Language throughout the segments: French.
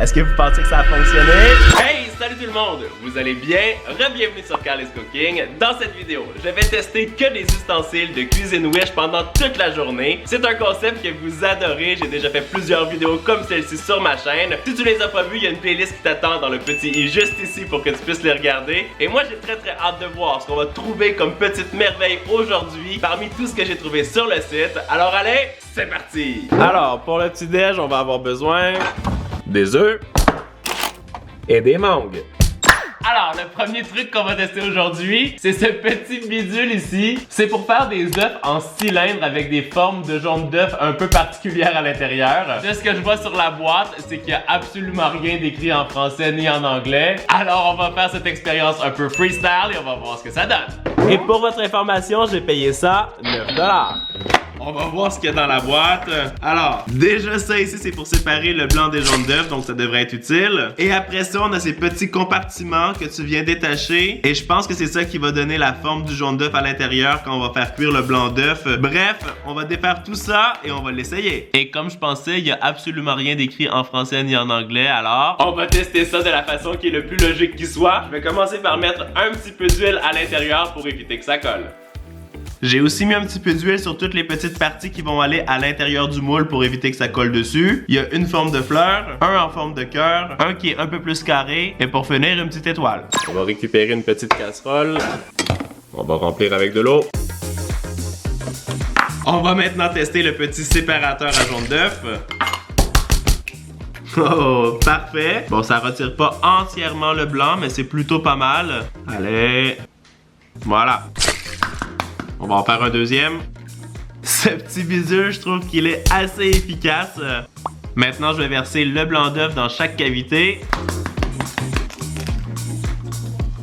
Est-ce que vous pensez que ça a fonctionné? Hey, salut tout le monde! Vous allez bien? Re-bienvenue sur Carly's Cooking. Dans cette vidéo, je vais tester que des ustensiles de cuisine Wish pendant toute la journée. C'est un concept que vous adorez. J'ai déjà fait plusieurs vidéos comme celle-ci sur ma chaîne. Si tu les as pas vues, il y a une playlist qui t'attend dans le petit i juste ici pour que tu puisses les regarder. Et moi, j'ai très hâte de voir ce qu'on va trouver comme petite merveille aujourd'hui parmi tout ce que j'ai trouvé sur le site. Alors allez, c'est parti! Alors, pour le petit déj, on va avoir besoin des œufs et des mangues. Alors, le premier truc qu'on va tester aujourd'hui, c'est ce petit bidule ici. C'est pour faire des œufs en cylindre avec des formes de jaune d'œuf un peu particulières à l'intérieur. De ce que je vois sur la boîte, c'est qu'il n'y a absolument rien d'écrit en français ni en anglais. Alors, on va faire cette expérience un peu freestyle et on va voir ce que ça donne. Et pour votre information, j'ai payé ça 9$. On va voir ce qu'il y a dans la boîte. Alors, déjà ça ici, c'est pour séparer le blanc des jaunes d'œufs, donc ça devrait être utile. Et après ça, on a ces petits compartiments que tu viens détacher. Et je pense que c'est ça qui va donner la forme du jaune d'œuf à l'intérieur quand on va faire cuire le blanc d'œuf. Bref, on va défaire tout ça et on va l'essayer. Et comme je pensais, il n'y a absolument rien d'écrit en français ni en anglais, alors on va tester ça de la façon qui est le plus logique qui soit. Je vais commencer par mettre un petit peu d'huile à l'intérieur pour éviter que ça colle. J'ai aussi mis un petit peu d'huile sur toutes les petites parties qui vont aller à l'intérieur du moule pour éviter que ça colle dessus. Il y a une forme de fleur, un en forme de cœur, un qui est un peu plus carré et pour finir une petite étoile. On va récupérer une petite casserole. On va remplir avec de l'eau. On va maintenant tester le petit séparateur à jaune d'œuf. Oh, parfait. Bon, ça retire pas entièrement le blanc, mais c'est plutôt pas mal. Allez. Voilà. On va en faire un deuxième. Ce petit bidule, je trouve qu'il est assez efficace. Maintenant, je vais verser le blanc d'œuf dans chaque cavité.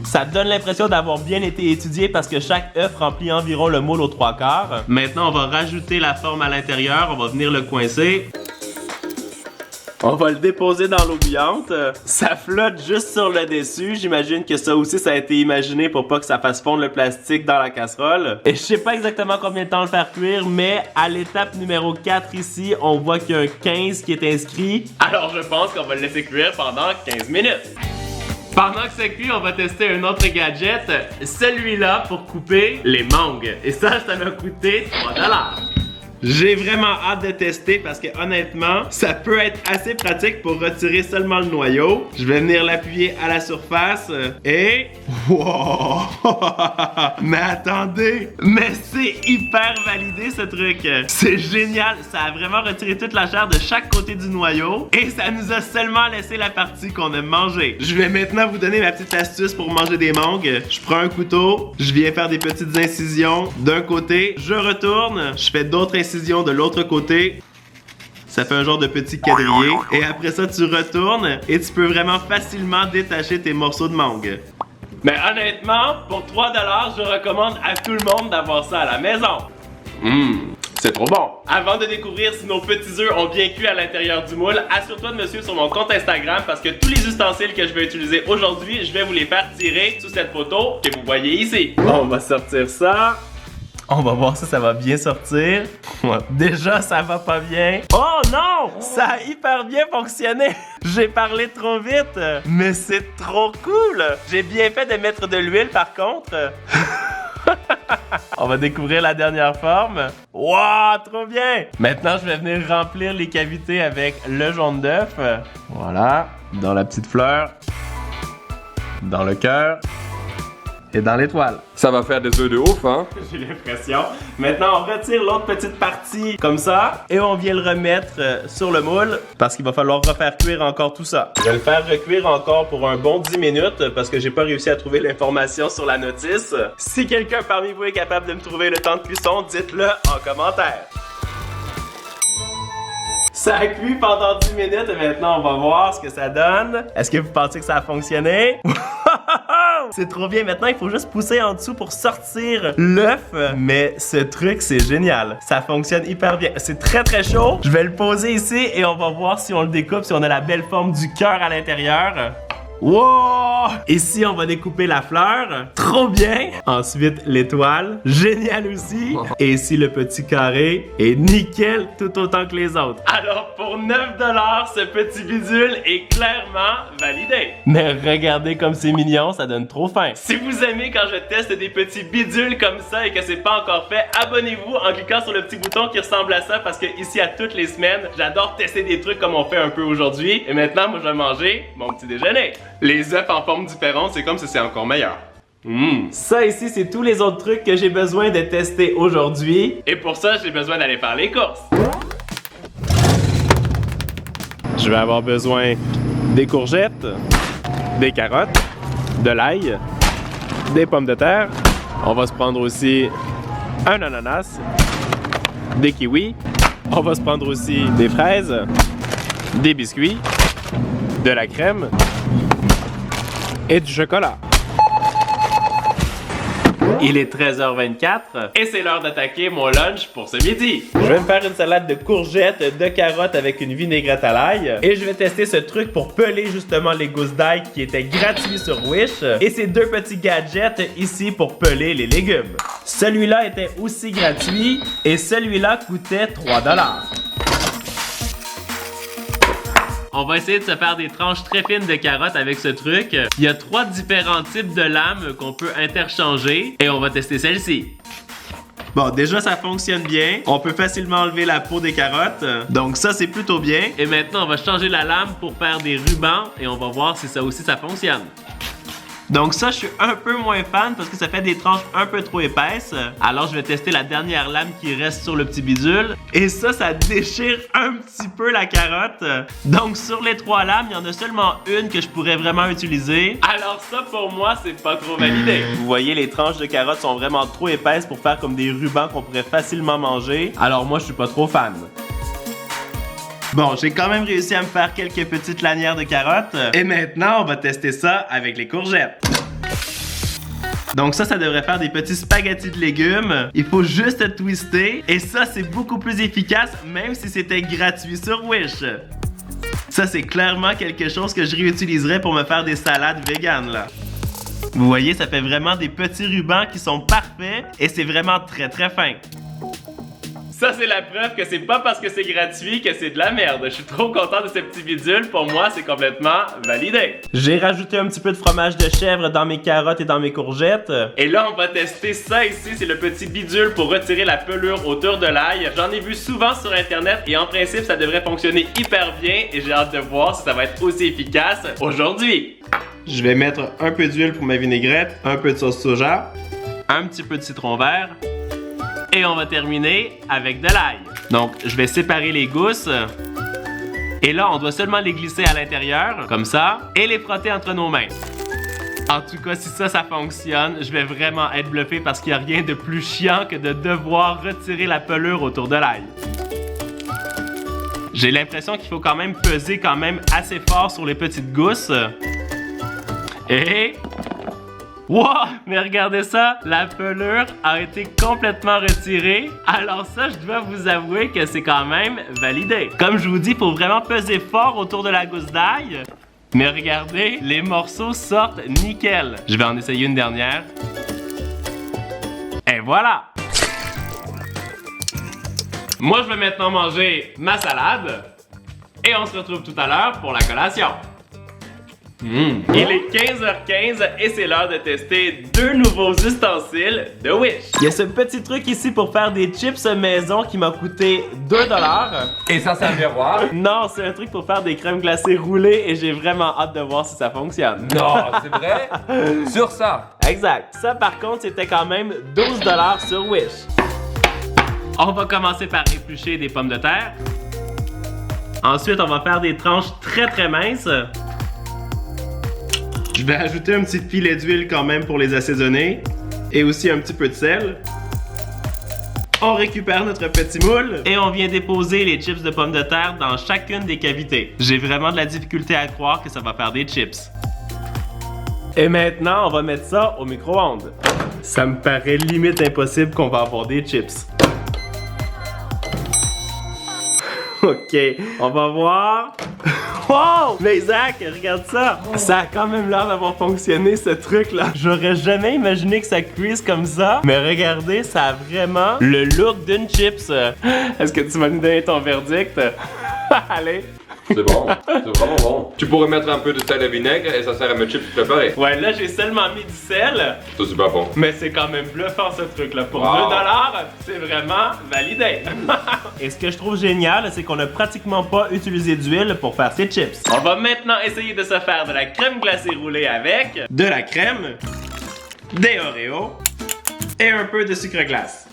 Ça donne l'impression d'avoir bien été étudié parce que chaque œuf remplit environ le moule aux 3/4. Maintenant, on va rajouter la forme à l'intérieur. On va venir le coincer. On va le déposer dans l'eau bouillante. Ça flotte juste sur le dessus. J'imagine que ça aussi, ça a été imaginé pour pas que ça fasse fondre le plastique dans la casserole. Et je sais pas exactement combien de temps le faire cuire, mais à l'étape numéro 4 ici, on voit qu'il y a un 15 qui est inscrit. Alors je pense qu'on va le laisser cuire pendant 15 minutes. Pendant que c'est cuit, on va tester un autre gadget. Celui-là pour couper les mangues. Et ça m'a coûté 3$. J'ai vraiment hâte de tester parce que honnêtement, ça peut être assez pratique pour retirer seulement le noyau. Je vais venir l'appuyer à la surface et... Wow! Mais attendez! Mais c'est hyper validé ce truc! C'est génial! Ça a vraiment retiré toute la chair de chaque côté du noyau et ça nous a seulement laissé la partie qu'on aime manger. Je vais maintenant vous donner ma petite astuce pour manger des mangues. Je prends un couteau, je viens faire des petites incisions d'un côté, je retourne, je fais d'autres incisions de l'autre côté. Ça fait un genre de petit quadrillé. Et après ça, tu retournes et tu peux vraiment facilement détacher tes morceaux de mangue. Mais honnêtement, pour 3$, je recommande à tout le monde d'avoir ça à la maison. C'est trop bon! Avant de découvrir si nos petits œufs ont bien cuit à l'intérieur du moule, assure-toi de me suivre sur mon compte Instagram parce que tous les ustensiles que je vais utiliser aujourd'hui, je vais vous les faire tirer sous cette photo que vous voyez ici. On va sortir ça. On va voir si ça va bien sortir. Déjà, ça va pas bien. Oh non! Ça a hyper bien fonctionné. J'ai parlé trop vite. Mais c'est trop cool. J'ai bien fait de mettre de l'huile par contre. On va découvrir la dernière forme. Wow, trop bien! Maintenant, je vais venir remplir les cavités avec le jaune d'œuf. Voilà. Dans la petite fleur. Dans le cœur. Et dans l'étoile. Ça va faire des œufs de ouf, hein? J'ai l'impression. Maintenant, on retire l'autre petite partie comme ça et on vient le remettre sur le moule parce qu'il va falloir refaire cuire encore tout ça. Je vais le faire recuire encore pour un bon 10 minutes parce que j'ai pas réussi à trouver l'information sur la notice. Si quelqu'un parmi vous est capable de me trouver le temps de cuisson, dites-le en commentaire. Ça a cuit pendant 10 minutes et maintenant on va voir ce que ça donne. Est-ce que vous pensez que ça a fonctionné? C'est trop bien. Maintenant, il faut juste pousser en dessous pour sortir l'œuf. Mais ce truc, c'est génial. Ça fonctionne hyper bien. C'est très chaud. Je vais le poser ici et on va voir si on le découpe, si on a la belle forme du cœur à l'intérieur. Wow! Ici, on va découper la fleur. Trop bien! Ensuite, l'étoile. Génial aussi. Et ici, le petit carré. Et nickel, tout autant que les autres. Alors, pour 9 $, ce petit bidule est clairement validé. Mais regardez comme c'est mignon, ça donne trop faim. Si vous aimez quand je teste des petits bidules comme ça et que c'est pas encore fait, abonnez-vous en cliquant sur le petit bouton qui ressemble à ça parce que ici, à toutes les semaines, j'adore tester des trucs comme on fait un peu aujourd'hui. Et maintenant, moi, je vais manger mon petit déjeuner. Les œufs en forme différente, c'est comme si c'est encore meilleur. Ça ici, c'est tous les autres trucs que j'ai besoin de tester aujourd'hui. Et pour ça, j'ai besoin d'aller faire les courses. Je vais avoir besoin des courgettes, des carottes, de l'ail, des pommes de terre. On va se prendre aussi un ananas, des kiwis. On va se prendre aussi des fraises, des biscuits, de la crème et du chocolat. Il est 13h24 et c'est l'heure d'attaquer mon lunch pour ce midi. Je vais me faire une salade de courgettes, de carottes avec une vinaigrette à l'ail et je vais tester ce truc pour peler justement les gousses d'ail qui étaient gratuits sur Wish et ces deux petits gadgets ici pour peler les légumes. Celui-là était aussi gratuit et celui-là coûtait 3 $. On va essayer de se faire des tranches très fines de carottes avec ce truc. Il y a 3 différents types de lames qu'on peut interchanger et on va tester celle-ci. Bon, déjà ça fonctionne bien. On peut facilement enlever la peau des carottes. Donc ça, c'est plutôt bien. Et maintenant, on va changer la lame pour faire des rubans et on va voir si ça aussi ça fonctionne. Donc ça, je suis un peu moins fan parce que ça fait des tranches un peu trop épaisses. Alors, je vais tester la dernière lame qui reste sur le petit bidule. Et ça déchire un petit peu la carotte. Donc, sur les 3 lames, il y en a seulement une que je pourrais vraiment utiliser. Alors ça, pour moi, c'est pas trop validé. Vous voyez, les tranches de carottes sont vraiment trop épaisses pour faire comme des rubans qu'on pourrait facilement manger. Alors moi, je suis pas trop fan. Bon, j'ai quand même réussi à me faire quelques petites lanières de carottes. Et maintenant, on va tester ça avec les courgettes. Donc ça devrait faire des petits spaghettis de légumes. Il faut juste twister. Et ça, c'est beaucoup plus efficace, même si c'était gratuit sur Wish. Ça, c'est clairement quelque chose que je réutiliserais pour me faire des salades véganes, là. Vous voyez, ça fait vraiment des petits rubans qui sont parfaits. Et c'est vraiment très, très fin. Ça, c'est la preuve que c'est pas parce que c'est gratuit que c'est de la merde. Je suis trop content de ce petit bidule. Pour moi, c'est complètement validé. J'ai rajouté un petit peu de fromage de chèvre dans mes carottes et dans mes courgettes. Et là, on va tester ça ici. C'est le petit bidule pour retirer la pelure autour de l'ail. J'en ai vu souvent sur Internet et en principe, ça devrait fonctionner hyper bien. Et j'ai hâte de voir si ça va être aussi efficace aujourd'hui. Je vais mettre un peu d'huile pour ma vinaigrette, un peu de sauce soja, un petit peu de citron vert. Et on va terminer avec de l'ail. Donc, je vais séparer les gousses. Et là, on doit seulement les glisser à l'intérieur, comme ça, et les frotter entre nos mains. En tout cas, si ça fonctionne, je vais vraiment être bluffé parce qu'il n'y a rien de plus chiant que de devoir retirer la pelure autour de l'ail. J'ai l'impression qu'il faut quand même peser assez fort sur les petites gousses. Et... wow! Mais regardez ça, la pelure a été complètement retirée. Alors ça, je dois vous avouer que c'est quand même validé. Comme je vous dis, il faut vraiment peser fort autour de la gousse d'ail. Mais regardez, les morceaux sortent nickel. Je vais en essayer une dernière. Et voilà! Moi, je vais maintenant manger ma salade. Et on se retrouve tout à l'heure pour la collation. Il est 15h15 et c'est l'heure de tester 2 nouveaux ustensiles de Wish. Il y a ce petit truc ici pour faire des chips maison qui m'a coûté 2 $. Et ça, c'est un miroir? Non, c'est un truc pour faire des crèmes glacées roulées et j'ai vraiment hâte de voir si ça fonctionne. Non, c'est vrai? Sur ça? Exact. Ça, par contre, c'était quand même 12 $ sur Wish. On va commencer par éplucher des pommes de terre. Ensuite, on va faire des tranches très minces. Je vais ajouter un petit filet d'huile quand même pour les assaisonner. Et aussi un petit peu de sel. On récupère notre petit moule. Et on vient déposer les chips de pommes de terre dans chacune des cavités. J'ai vraiment de la difficulté à croire que ça va faire des chips. Et maintenant, on va mettre ça au micro-ondes. Ça me paraît limite impossible qu'on va avoir des chips. Ok, on va voir. Wow! Mais Zach, regarde ça! Ça a quand même l'air d'avoir fonctionné ce truc-là. J'aurais jamais imaginé que ça cuise comme ça. Mais regardez, ça a vraiment le look d'une chips. Est-ce que tu vas nous donner ton verdict? Allez! C'est bon, c'est vraiment bon. Tu pourrais mettre un peu de sel et vinaigre et ça sert à mes chips préférés. Ouais, là j'ai seulement mis du sel. C'est super bon. Mais c'est quand même bluffant ce truc-là. Pour 2$, c'est vraiment validé. Et ce que je trouve génial, c'est qu'on n'a pratiquement pas utilisé d'huile pour faire ces chips. On va maintenant essayer de se faire de la crème glacée roulée avec de la crème, des Oreos et un peu de sucre glace.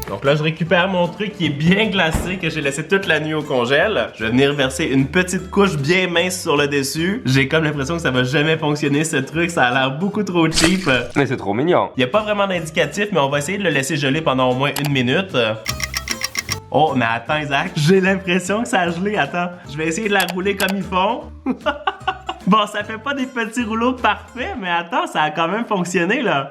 Donc là, je récupère mon truc qui est bien glacé, que j'ai laissé toute la nuit au congèle. Je vais venir verser une petite couche bien mince sur le dessus. J'ai comme l'impression que ça va jamais fonctionner ce truc, ça a l'air beaucoup trop cheap. Mais c'est trop mignon. Il n'y a pas vraiment d'indicatif, mais on va essayer de le laisser geler pendant au moins 1 minute. Oh, mais attends, Isaac, j'ai l'impression que ça a gelé. Attends, je vais essayer de la rouler comme ils font. Bon, ça fait pas des petits rouleaux parfaits, mais attends, ça a quand même fonctionné, là.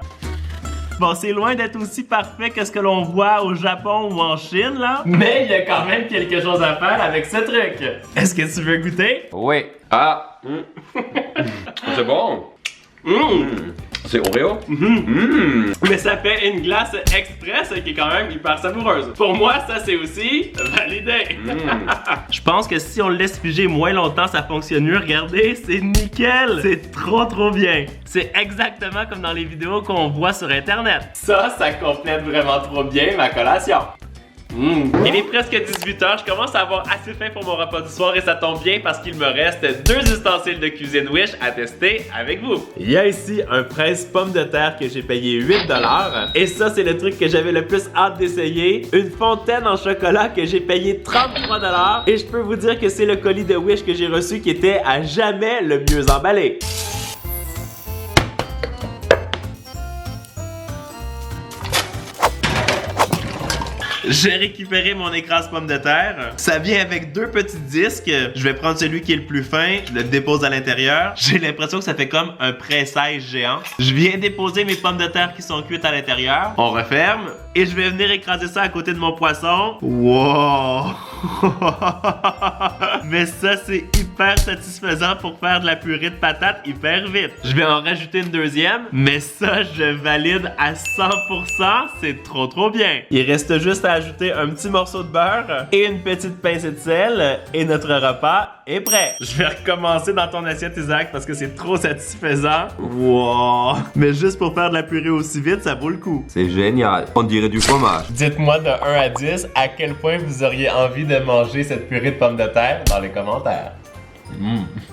Bon, c'est loin d'être aussi parfait que ce que l'on voit au Japon ou en Chine, là. Mais il y a quand même quelque chose à faire avec ce truc. Est-ce que tu veux goûter? Oui. Ah. C'est bon. C'est Oreo? Mais ça fait une glace express qui est quand même hyper savoureuse. Pour moi, ça c'est aussi validé. Je pense que si on le laisse figer moins longtemps, ça fonctionne mieux. Regardez, c'est nickel. C'est trop bien. C'est exactement comme dans les vidéos qu'on voit sur internet. Ça complète vraiment trop bien ma collation. Il est presque 18h, je commence à avoir assez faim pour mon repas du soir et ça tombe bien parce qu'il me reste 2 ustensiles de cuisine Wish à tester avec vous. Il y a ici un presse pomme de terre que j'ai payé 8$ et ça c'est le truc que j'avais le plus hâte d'essayer. Une fontaine en chocolat que j'ai payé 33$ et je peux vous dire que c'est le colis de Wish que j'ai reçu qui était à jamais le mieux emballé. J'ai récupéré mon écrase pomme de terre. Ça vient avec 2 petits disques. Je vais prendre celui qui est le plus fin. Je le dépose à l'intérieur. J'ai l'impression que ça fait comme un pressage géant. Je viens déposer mes pommes de terre qui sont cuites à l'intérieur. On referme. Et je vais venir écraser ça à côté de mon poisson. Wow! Mais ça, c'est hyper satisfaisant pour faire de la purée de patates hyper vite. Je vais en rajouter une deuxième. Mais ça, je valide à 100%. C'est trop bien. Il reste juste à ajouter un petit morceau de beurre et une petite pincée de sel et notre repas est prêt. Je vais recommencer dans ton assiette, Isaac, parce que c'est trop satisfaisant. Wow! Mais juste pour faire de la purée aussi vite, ça vaut le coup. C'est génial. On dirait du fromage. Dites-moi de 1 à 10 à quel point vous auriez envie de manger cette purée de pommes de terre dans les commentaires.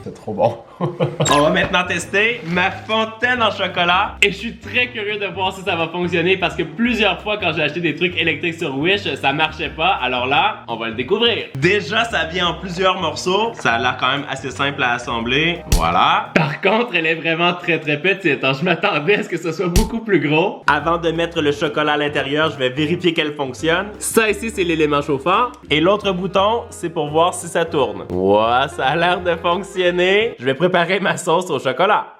C'est trop bon. On va maintenant tester ma fontaine en chocolat et je suis très curieux de voir si ça va fonctionner parce que plusieurs fois quand j'ai acheté des trucs électriques sur Wish, ça marchait pas. Alors là, on va le découvrir. Déjà, ça vient en plusieurs morceaux. Ça a l'air quand même assez simple à assembler. Voilà. Par contre, elle est vraiment très petite. Je m'attendais à ce que ce soit beaucoup plus gros. Avant de mettre le chocolat à l'intérieur, je vais vérifier qu'elle fonctionne. Ça ici, c'est l'élément chauffant. Et l'autre bouton, c'est pour voir si ça tourne. Ouais, ça a l'air de fonctionner. Je vais préparer ma sauce au chocolat.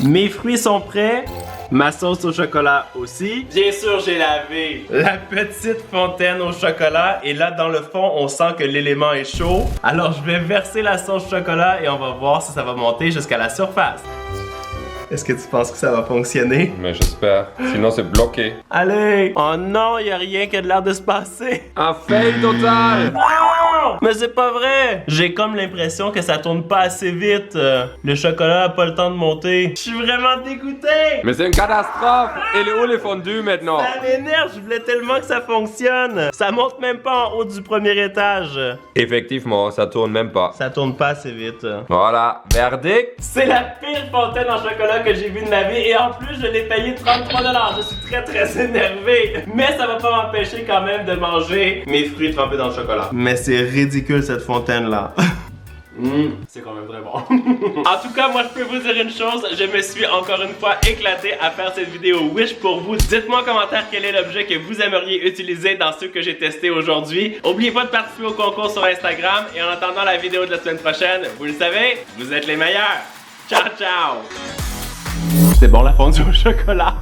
Mes fruits sont prêts. Ma sauce au chocolat aussi. Bien sûr, j'ai lavé la petite fontaine au chocolat. Et là, dans le fond, on sent que l'élément est chaud. Alors, je vais verser la sauce chocolat et on va voir si ça va monter jusqu'à la surface. Est-ce que tu penses que ça va fonctionner? Mais j'espère. Sinon, c'est bloqué. Allez! Oh non, y a rien qui a de l'air de se passer. Un fail total! Non! Mais c'est pas vrai! J'ai comme l'impression que ça tourne pas assez vite. Le chocolat a pas le temps de monter. Je suis vraiment dégoûté! Mais c'est une catastrophe! Et où les fondus maintenant? Ça m'énerve, je voulais tellement que ça fonctionne. Ça monte même pas en haut du premier étage. Effectivement, ça tourne même pas. Ça tourne pas assez vite. Voilà, verdict! C'est la pire fontaine en chocolat que j'ai vu de ma vie et en plus je l'ai payé 33$. Je suis très énervé. Mais ça va pas m'empêcher quand même de manger mes fruits trempés dans le chocolat. Mais c'est ridicule cette fontaine là. C'est quand même très bon. En tout cas, moi je peux vous dire une chose, je me suis encore une fois éclaté à faire cette vidéo Wish pour vous. Dites-moi en commentaire quel est l'objet que vous aimeriez utiliser dans ceux que j'ai testés aujourd'hui. N'oubliez pas de participer au concours sur Instagram et en attendant la vidéo de la semaine prochaine, vous le savez, vous êtes les meilleurs. Ciao ciao! C'est bon la fondue au chocolat.